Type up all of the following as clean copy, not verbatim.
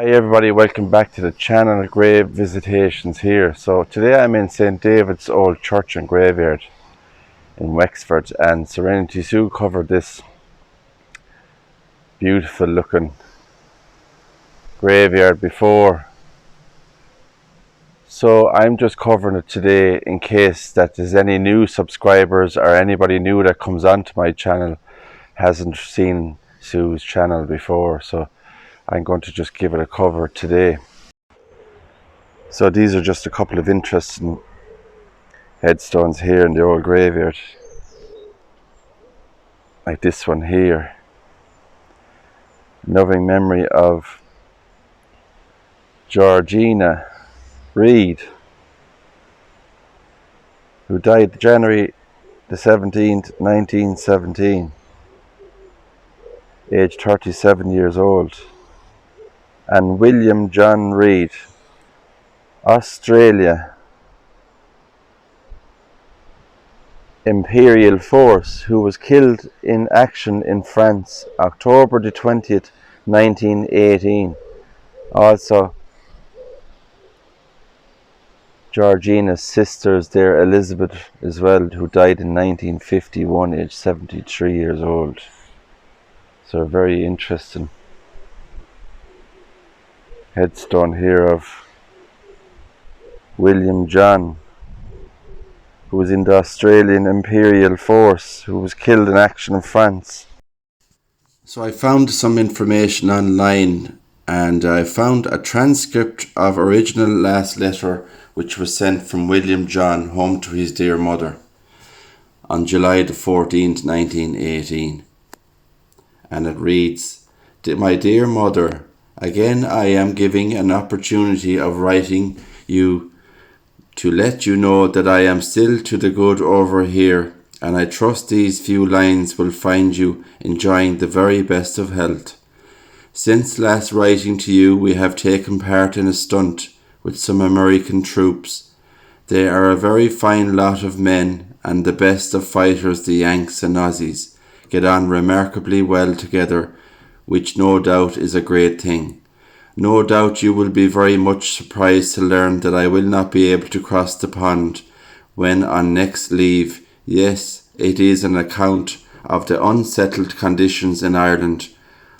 Hey everybody, welcome back to the channel. Grave Visitations here. So today I'm in St. David's Old Church and Graveyard in Wexford, and Serenity Sue covered this beautiful looking graveyard before. So I'm just covering it today in case that there's any new subscribers or anybody new that comes onto my channel hasn't seen Sue's channel before. So I'm going to just give it a cover today. So these are just a couple of interesting headstones here in the old graveyard, like this one here, loving memory of Georgina Reed, who died January the 17th, 1917, aged 37 years old, and William John Reed, Australia Imperial Force, who was killed in action in France October the 20th, 1918. Also Georgina's sisters there, Elizabeth as well, who died in 1951, aged 73 years old. So a very interesting headstone here of William John, who was in the Australian Imperial Force, who was killed in action in France. So I found some information online, and I found a transcript of original last letter which was sent from William John home to his dear mother on July the 14th, 1918. And it reads, "My dear mother, again I am giving an opportunity of writing you to let you know that I am still to the good over here, and I trust these few lines will find you enjoying the very best of health. Since last writing to you, we have taken part in a stunt with some American troops. They are a very fine lot of men, and the best of fighters, the Yanks and Aussies, get on remarkably well together, which no doubt is a great thing. No doubt you will be very much surprised to learn that I will not be able to cross the pond when on next leave. Yes, it is an account of the unsettled conditions in Ireland.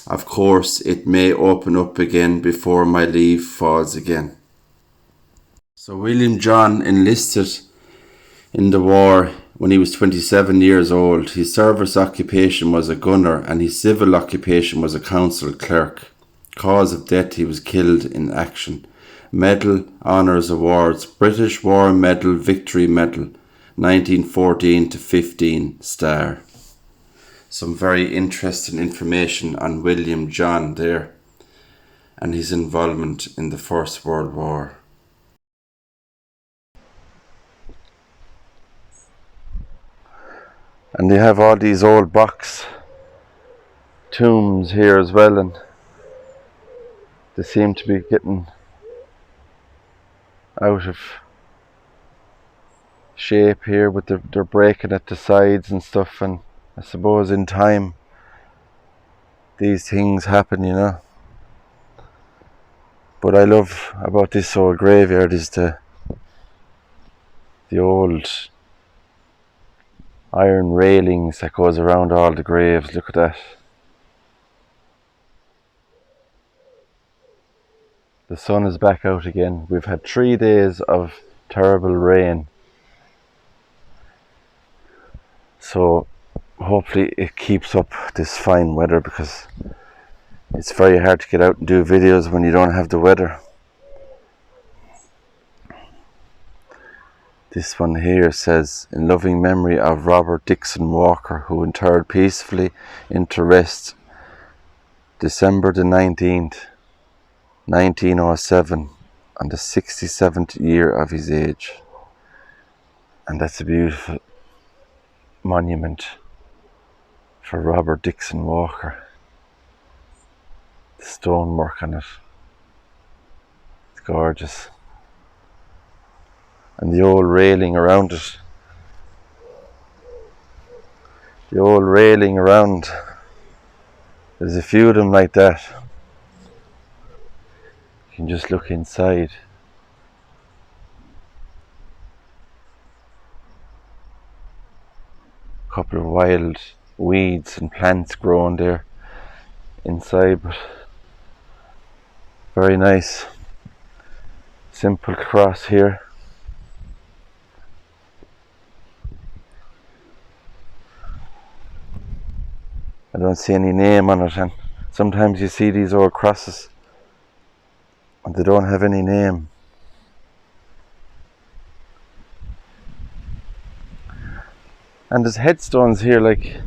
Of course, it may open up again before my leave falls again." So William John enlisted in the war when he was 27 years old. His service occupation was a gunner, and his civil occupation was a council clerk. Cause of death, he was killed in action. Medal, Honours, Awards: British War Medal, Victory Medal, 1914 to 15 star. Some very interesting information on William John there and his involvement in the First World War. And they have all these old box tombs here as well, and they seem to be getting out of shape here, but they're breaking at the sides and stuff, and I suppose in time these things happen, you know. But I love about this old graveyard is the old iron railings that goes around all the graves. Look at that. The sun is back out again. We've had 3 days of terrible rain, so hopefully it keeps up this fine weather, because it's very hard to get out and do videos when you don't have the weather. This one here says, "In loving memory of Robert Dixon Walker, who interred peacefully into rest December the 19th, 1907, on the 67th year of his age." And that's a beautiful monument for Robert Dixon Walker. The stonework on it, it's gorgeous. And the old railing around it. The old railing around. There's a few of them like that. can just look inside. A couple of wild weeds and plants growing there inside, but very nice. Simple cross here. I don't see any name on it, and sometimes you see these old crosses and they don't have any name. And there's headstones here, like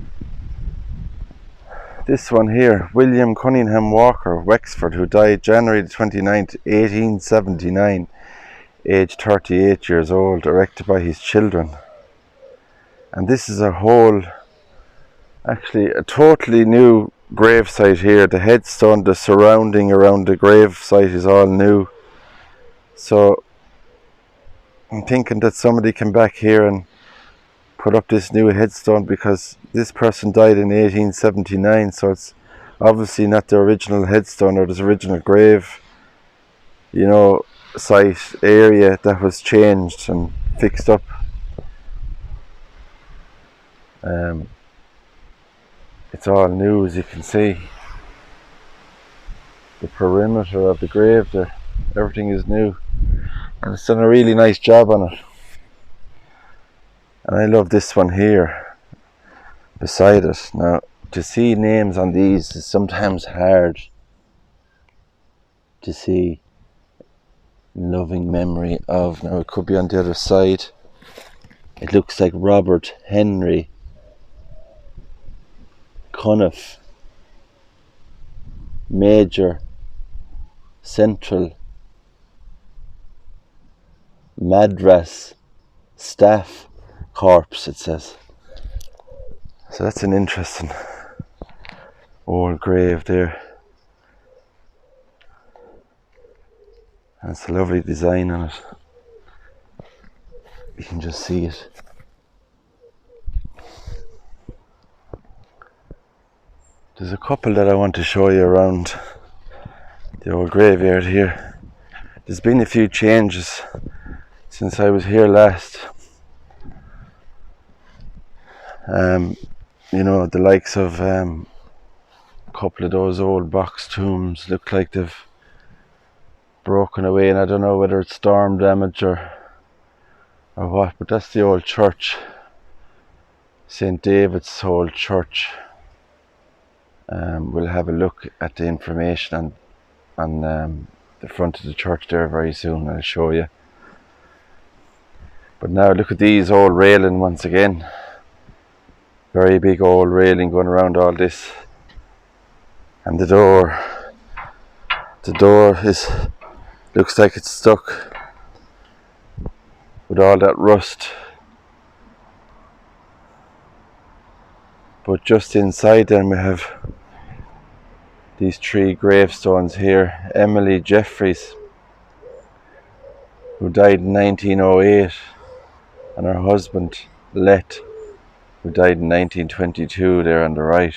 this one here, William Cunningham Walker, Wexford, who died January 29th, 1879, aged 38 years old, erected by his children. And this is a whole, actually a totally new gravesite here. The headstone, the surrounding around the gravesite is all new. So I'm thinking that somebody came back here and put up this new headstone, because this person died in 1879, so it's obviously not the original headstone or this original grave, you know, site area that was changed and fixed up. It's all new, as you can see. The perimeter of the grave there, everything is new, and it's done a really nice job on it. And I love this one here beside it. Now, to see names on these is sometimes hard to see. Loving memory of, now it could be on the other side. It looks like Robert Henry Cuniff, Major, Central Madras Staff Corps, it says. So that's an interesting old grave there. And it's a lovely design on it. You can just see it. There's a couple that I want to show you around the old graveyard here. There's been a few changes since I was here last. You know, the likes of a couple of those old box tombs look like they've broken away, and I don't know whether it's storm damage or what, but that's the old church, St. David's old church. We'll have a look at the information on the front of the church there very soon. I'll show you. But now look at these old railing once again. Very big old railing going around all this. And the door looks like it's stuck with all that rust. But just inside then we have these 3 gravestones here. Emily Jeffries, who died in 1908, and her husband Let, who died in 1922, there on the right.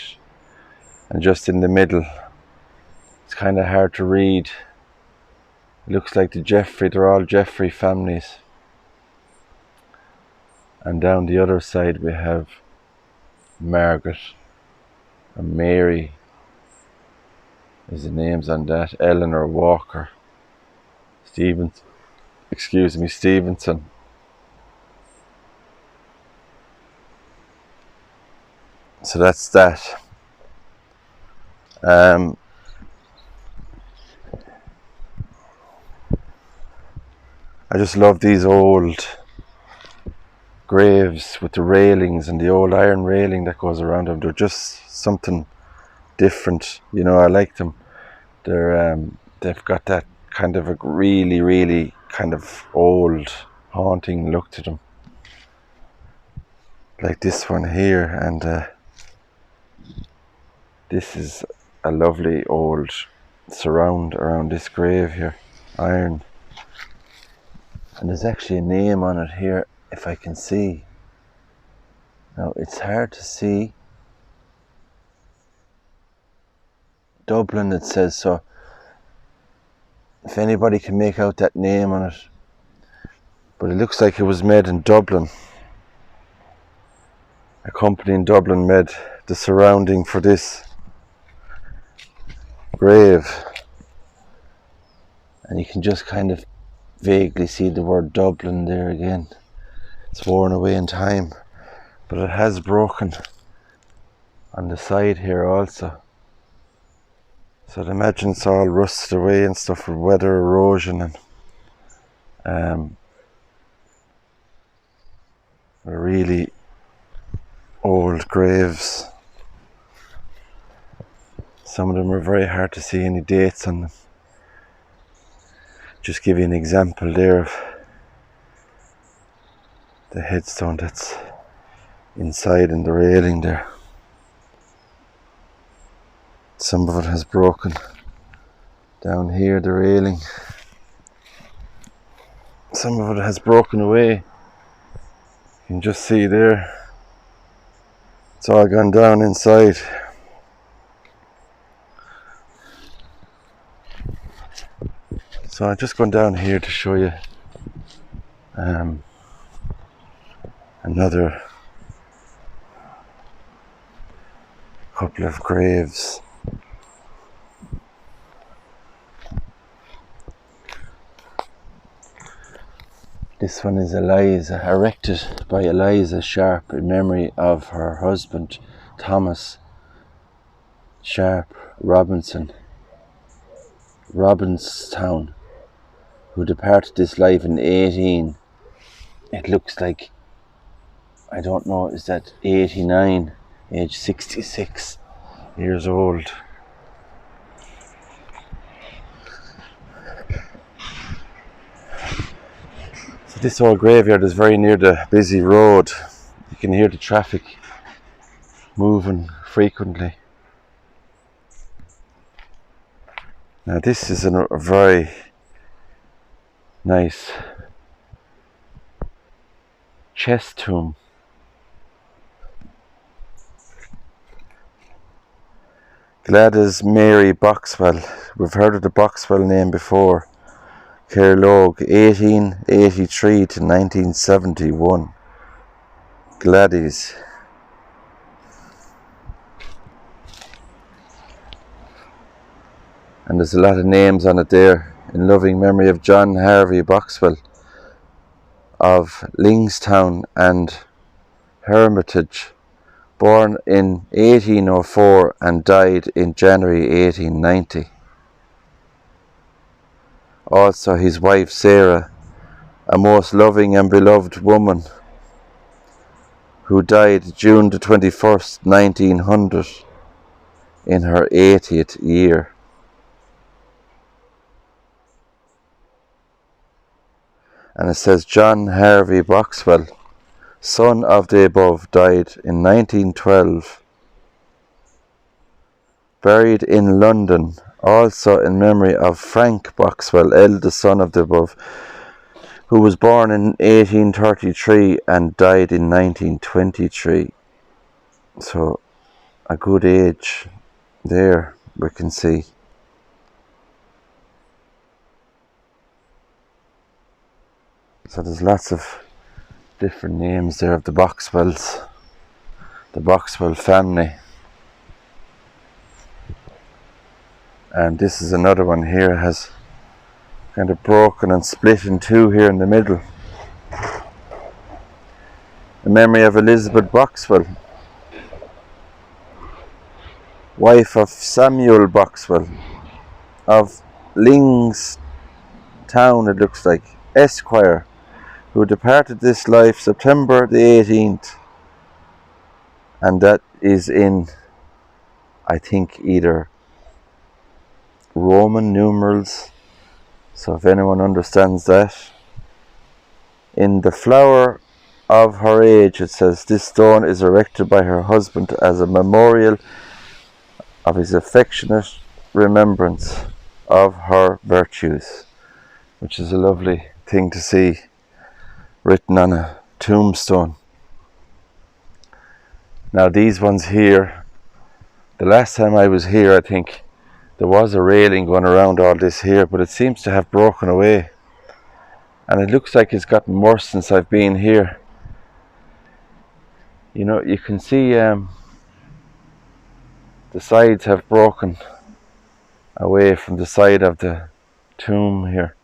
And just in the middle, it's kind of hard to read. It looks like they're all Jeffrey families. And down the other side we have Margaret and Mary is the names on that. Eleanor Walker Stevenson. So that's that. I just love these old graves with the railings and the old iron railing that goes around them. They're just something different, you know. I like them. They've got that kind of a really, really kind of old, haunting look to them, like this one here. And this is a lovely old surround around this grave here, iron. And there's actually a name on it here, if I can see. Now it's hard to see. Dublin, it says, so if anybody can make out that name on it. But it looks like it was made in Dublin. A company in Dublin made the surrounding for this grave. And you can just kind of vaguely see the word Dublin there again. It's worn away in time, but it has broken on the side here also. So I'd imagine it's all rusted away and stuff with weather erosion and really old graves. Some of them are very hard to see any dates on them. Just give you an example there of the headstone that's inside in the railing there. Some of it has broken. Down here, the railing. Some of it has broken away. You can just see there. It's all gone down inside. So I've just gone down here to show you another couple of graves. This one is Eliza, erected by Eliza Sharp in memory of her husband Thomas Sharp Robinstown, who departed this life in 18. It looks like, I don't know, is that 89, age 66 years old. So this old graveyard is very near the busy road. You can hear the traffic moving frequently. Now this is a very nice chest tomb. Gladys Mary Boxwell. We've heard of the Boxwell name before. Cairlogue, 1883 to 1971. Gladys. And there's a lot of names on it there. In loving memory of John Harvey Boxwell of Lingstown and Hermitage, born in 1804 and died in January 1890. Also his wife Sarah, a most loving and beloved woman, who died June the 21st, 1900, in her 80th year. And it says John Harvey Boxwell, son of the above, died in 1912, buried in London, also in memory of Frank Boxwell, eldest son of the above, who was born in 1833 and died in 1923. So a good age there, we can see. So there's lots of different names there of the Boxwells, the Boxwell family. And this is another one here, has kind of broken and split in two here in the middle. In memory of Elizabeth Boxwell, wife of Samuel Boxwell of Lingstown, it looks like, Esquire, who departed this life September the 18th. And that is in, I think, either Roman numerals, so if anyone understands that. In the flower of her age, it says, this stone is erected by her husband as a memorial of his affectionate remembrance of her virtues, which is a lovely thing to see written on a tombstone. Now these ones here, the last time I was here, I think There was a railing going around all this here, but it seems to have broken away. And it looks like it's gotten worse since I've been here. You know, you can see the sides have broken away from the side of the tomb here.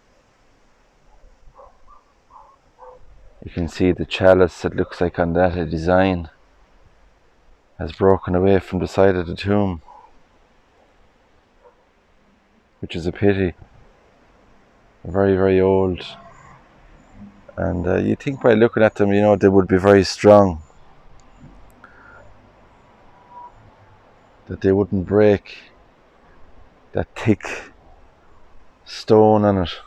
You can see the chalice, it looks like on that a design has broken away from the side of the tomb, which is a pity. Very, very old. And you think by looking at them, you know, they would be very strong, that they wouldn't break. That thick stone on it.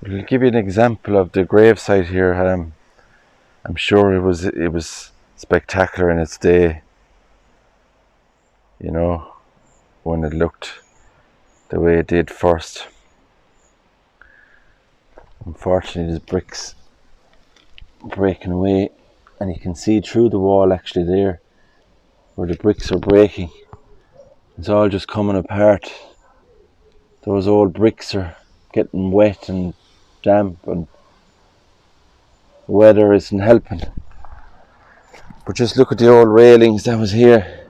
I'll give you an example of the gravesite here. I'm sure it was spectacular in its day, you know, when it looked the way it did first. Unfortunately, there's bricks breaking away, and you can see through the wall actually there where the bricks are breaking. It's all just coming apart. Those old bricks are getting wet and damp, and the weather isn't helping. But just look at the old railings that was here.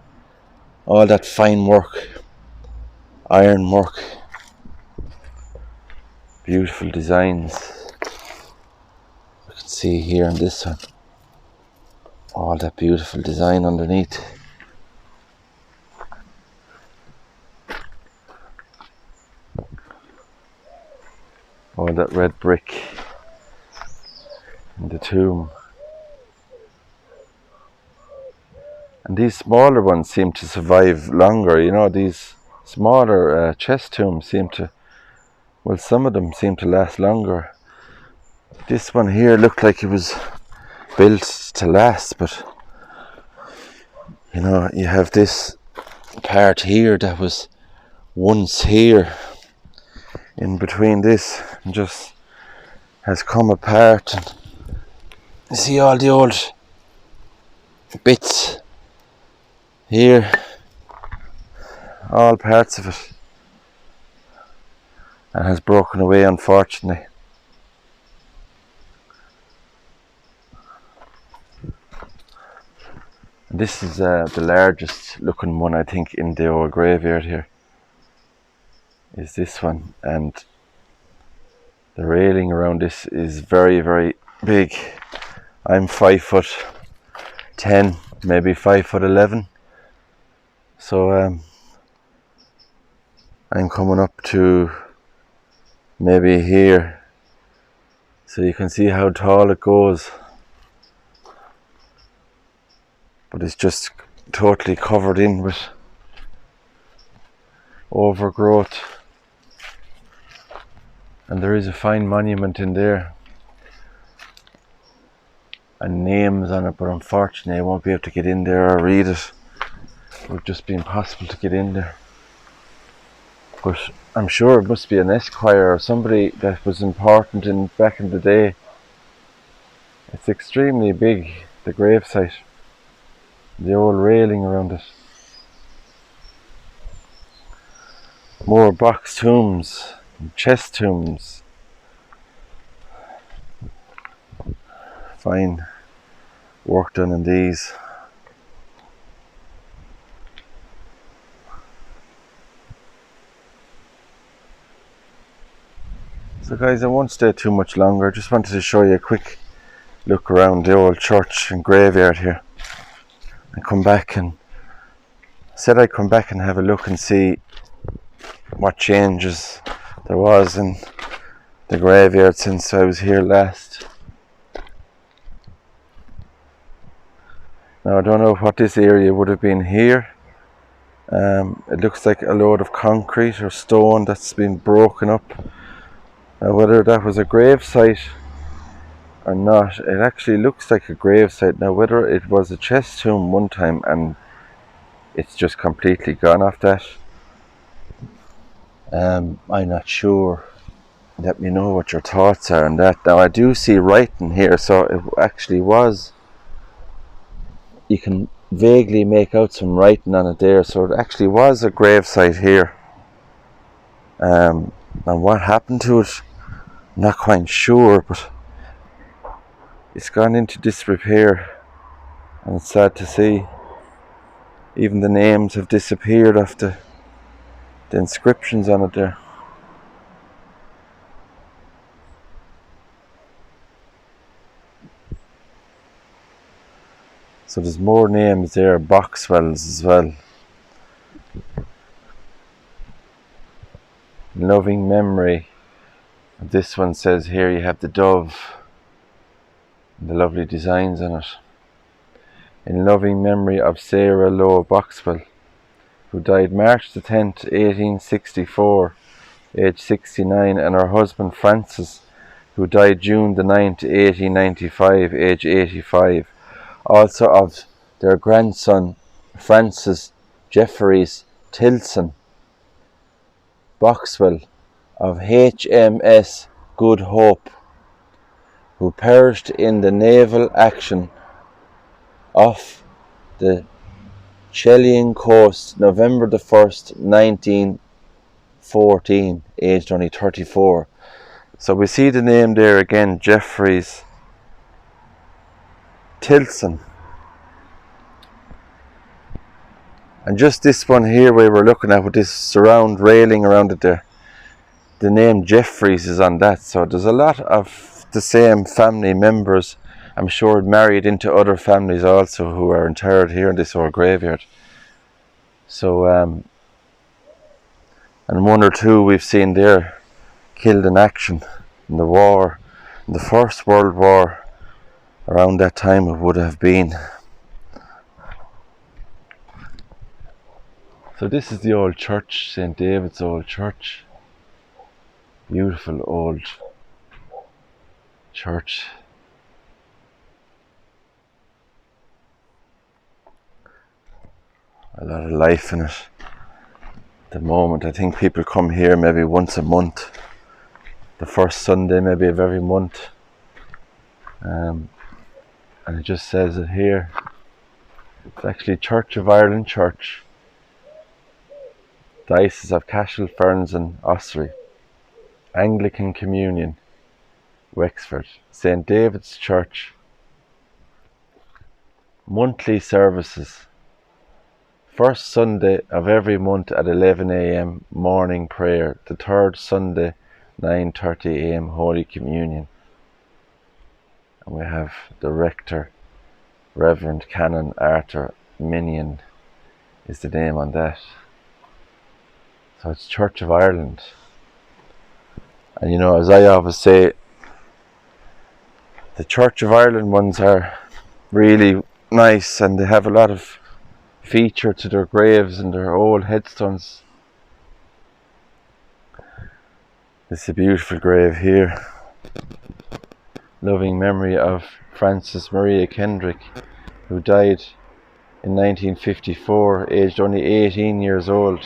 All that fine work, iron work, beautiful designs. You can see here on this one, all that beautiful design underneath. All that red brick in the tomb. And these smaller ones seem to survive longer, you know, these smaller chest tombs seem to, well, some of them seem to last longer. This one here looked like it was built to last, but you know, you have this part here that was once here in between this and just has come apart, and you see all the old bits here, all parts of it, and has broken away, unfortunately. And this is the largest looking one, I think, in the old graveyard here, is this one, and the railing around this is very, very big. I'm 5'10", maybe 5'11", so I'm coming up to maybe here, so you can see how tall it goes. But it's just totally covered in with overgrowth. And there is a fine monument in there and names on it, but unfortunately I won't be able to get in there or read it. It would just be impossible to get in there. But I'm sure it must be an esquire or somebody that was important back in the day. It's extremely big, the gravesite. The old railing around it. More box tombs, chest tombs. Fine work done in these. So guys, I won't stay too much longer. I just wanted to show you a quick look around the old church and graveyard here, and come back, and said I'd come back and have a look and see what changes there was in the graveyard since I was here last. Now I don't know what this area would have been here. It looks like a load of concrete or stone that's been broken up. Now whether that was a gravesite or not, it actually looks like a gravesite. Now whether it was a chest tomb one time and it's just completely gone off that, I'm not sure. Let me know what your thoughts are on that. Now I do see writing here, so it actually was you can vaguely make out some writing on it there. So it actually was a gravesite here. And what happened to it, I'm not quite sure, but it's gone into disrepair, and it's sad to see. Even the names have disappeared off the inscriptions on it there. So there's more names there, Boxwells as well. In loving memory, this one says here you have the dove and the lovely designs on it. In loving memory of Sarah Lowe Boxwell, who died March the 10th, 1864, age 69, and her husband Francis, who died June the 9th, 1895, age 85. Also of their grandson Francis Jeffries Tilson Boxwell of HMS Good Hope, who perished in the naval action off the Chilean coast November the 1st, 1914, aged only 34. So we see the name there again, Jeffries Tilson. And just this one here we were looking at with this surround railing around it there, the name Jeffries is on that. So there's a lot of the same family members, I'm sure, married into other families also, who are interred here in this old graveyard. So and one or two we've seen there killed in action in the war, in the First World War. Around that time it would have been. So this is the old church, St. David's old church. Beautiful old church. A lot of life in it. At the moment, I think people come here maybe once a month. The first Sunday maybe of every month. And it just says it here. It's actually Church of Ireland Church, Diocese of Cashel, Ferns and Ossory, Anglican Communion, Wexford, St. David's Church, monthly services, first Sunday of every month at 11 a.m. morning prayer, the third Sunday 9:30 a.m. Holy Communion. And we have the rector, Reverend Canon Arthur Minion is the name on that. So it's Church of Ireland. And you know, as I always say, the Church of Ireland ones are really nice, and they have a lot of feature to their graves and their old headstones. This is a beautiful grave here. Loving memory of Frances Maria Kendrick, who died in 1954, aged only 18 years old.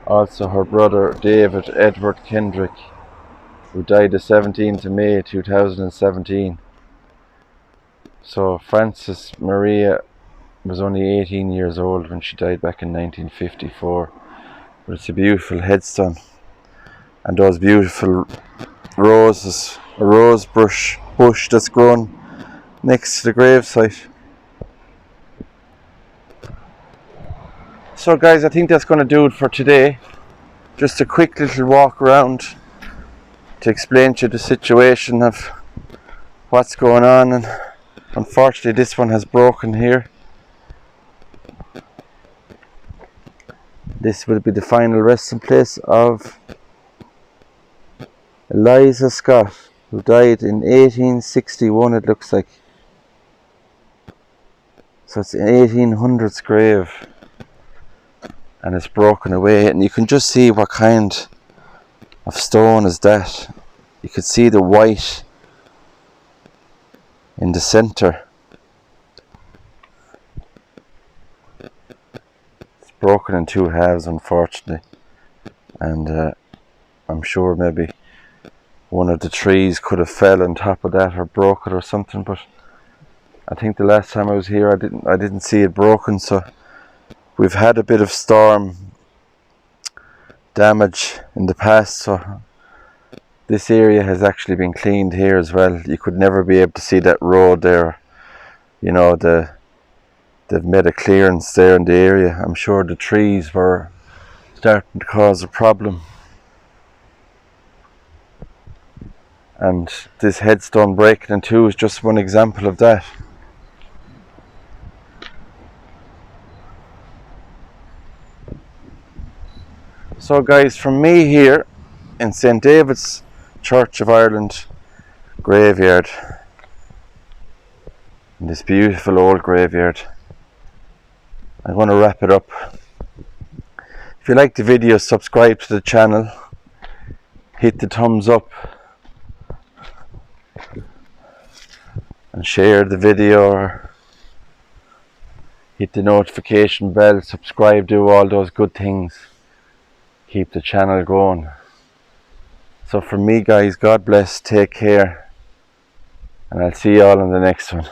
Also her brother David Edward Kendrick, who died the 17th of May 2017. So Frances Maria was only 18 years old when she died back in 1954. But it's a beautiful headstone. And those beautiful roses, a rose bush that's grown next to the gravesite. So guys, I think that's going to do it for today. Just a quick little walk around to explain to you the situation of what's going on, and unfortunately this one has broken here. This will be the final resting place of Eliza Scott, who died in 1861, it looks like. So it's an 1800s grave, and it's broken away, and you can just see what kind of stone is that. You can see the white in the centre. It's broken in two halves, unfortunately, and I'm sure maybe one of the trees could have fell on top of that or broke it or something, but I think the last time I was here I didn't see it broken, so we've had a bit of storm damage in the past, so this area has actually been cleaned here as well. You could never be able to see that road there. You know, they've made a clearance there in the area. I'm sure the trees were starting to cause a problem. And this headstone breaking in two is just one example of that. So guys, from me here in St. David's Church of Ireland graveyard, in this beautiful old graveyard, I'm going to wrap it up. If you like the video, subscribe to the channel, hit the thumbs up and share the video, or hit the notification bell, subscribe, do all those good things. Keep the channel going. So from me guys, God bless, take care, and I'll see you all in the next one.